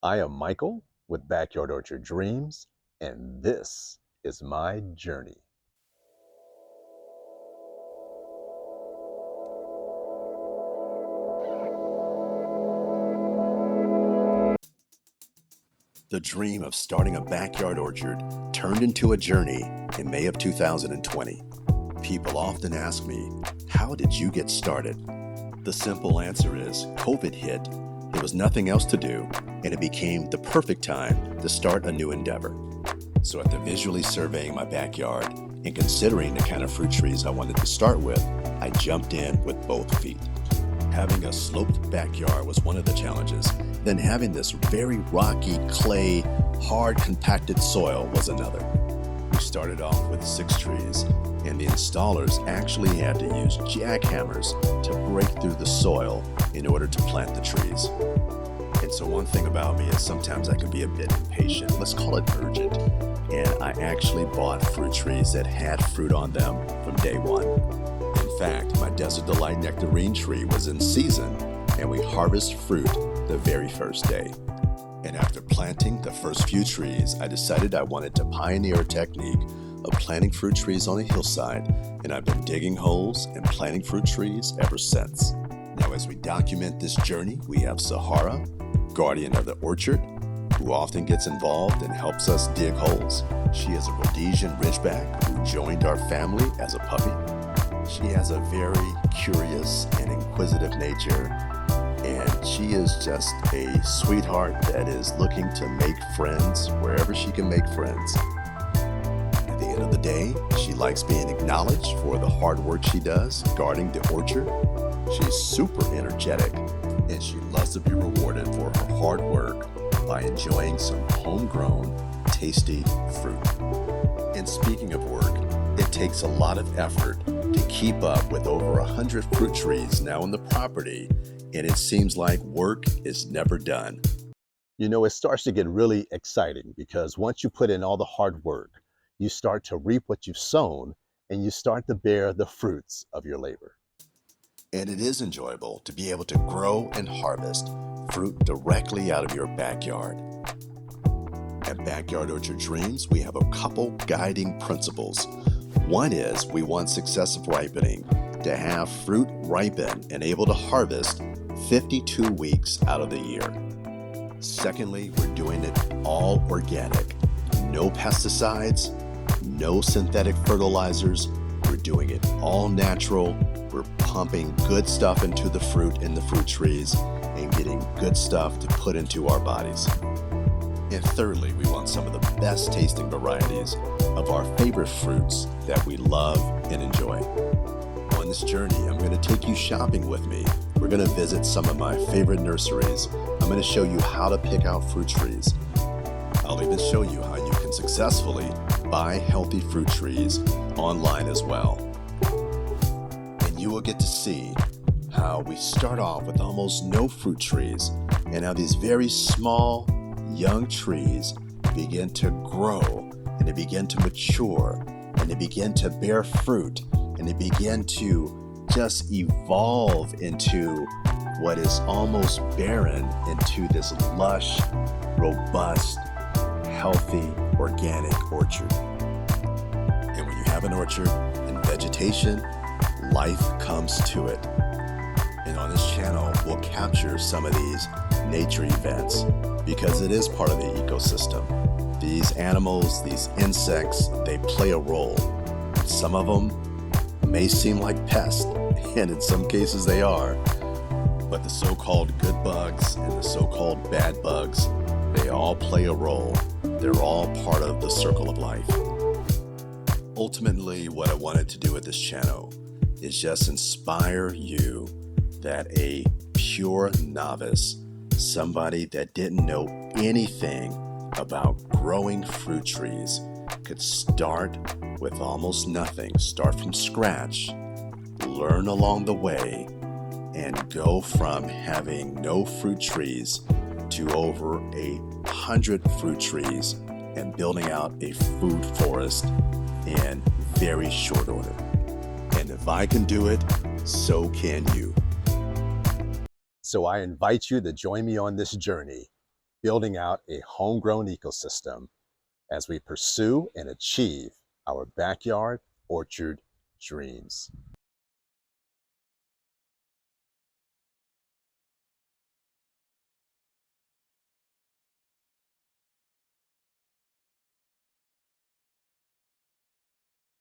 I am Michael with Backyard Orchard Dreams, and this is my journey. The dream of starting a backyard orchard turned into a journey in May of 2020. People often ask me, how did you get started? The simple answer is COVID hit. There was nothing else to do, and it became the perfect time to start a new endeavor. So after visually surveying my backyard and considering the kind of fruit trees I wanted to start with, I jumped in with both feet. Having a sloped backyard was one of the challenges. Then having this very rocky, clay, hard, compacted soil was another. We started off with 6 trees, and the installers actually had to use jackhammers to break through the soil in order to plant the trees. And so one thing about me is sometimes I can be a bit impatient. Let's call it urgent. And I actually bought fruit trees that had fruit on them from day one. In fact, my Desert Delight nectarine tree was in season, and we harvested fruit the very first day. And after planting the first few trees, I decided I wanted to pioneer a technique of planting fruit trees on a hillside, and I've been digging holes and planting fruit trees ever since. Now, as we document this journey, we have Sahara, guardian of the orchard, who often gets involved and helps us dig holes. She is a Rhodesian Ridgeback who joined our family as a puppy. She has a very curious and inquisitive nature, and she is just a sweetheart that is looking to make friends wherever she can make friends. At the end of the day, she likes being acknowledged for the hard work she does guarding the orchard. She's super energetic, and she loves to be rewarded for her hard work by enjoying some homegrown, tasty fruit. And speaking of work, it takes a lot of effort to keep up with over 100 fruit trees now on the property, and it seems like work is never done. You know, it starts to get really exciting because once you put in all the hard work, you start to reap what you've sown, and you start to bear the fruits of your labor. And it is enjoyable to be able to grow and harvest fruit directly out of your backyard. At Backyard Orchard Dreams, we have a couple guiding principles. One is we want successive ripening to have fruit ripen and able to harvest 52 weeks out of the year. Secondly, we're doing it all organic. No pesticides, no synthetic fertilizers. We're doing it all natural. We're pumping good stuff into the fruit in the fruit trees and getting good stuff to put into our bodies. And thirdly, we want some of the best tasting varieties of our favorite fruits that we love and enjoy. On this journey, I'm going to take you shopping with me. We're going to visit some of my favorite nurseries. I'm going to show you how to pick out fruit trees. I'll even show you how you can successfully buy healthy fruit trees online as well. And you will get to see how we start off with almost no fruit trees and how these very small, young trees begin to grow, and they begin to mature, and they begin to bear fruit, and they begin to just evolve into what is almost barren into this lush, robust, healthy, organic orchard. And when you have an orchard and vegetation, life comes to it. And on this channel, we'll capture some of these nature events because it is part of the ecosystem. These animals, these insects, they play a role. Some of them may seem like pests, and in some cases they are, but the so-called good bugs and the so-called bad bugs, they all play a role. They're all part of the circle of life. Ultimately, what I wanted to do with this channel is just inspire you that a pure novice, somebody that didn't know anything about growing fruit trees, could start with almost nothing, start from scratch, learn along the way, and go from having no fruit trees to over 100 fruit trees and building out a food forest in very short order. And if I can do it, so can you. So I invite you to join me on this journey building out a homegrown ecosystem as we pursue and achieve our backyard orchard dreams.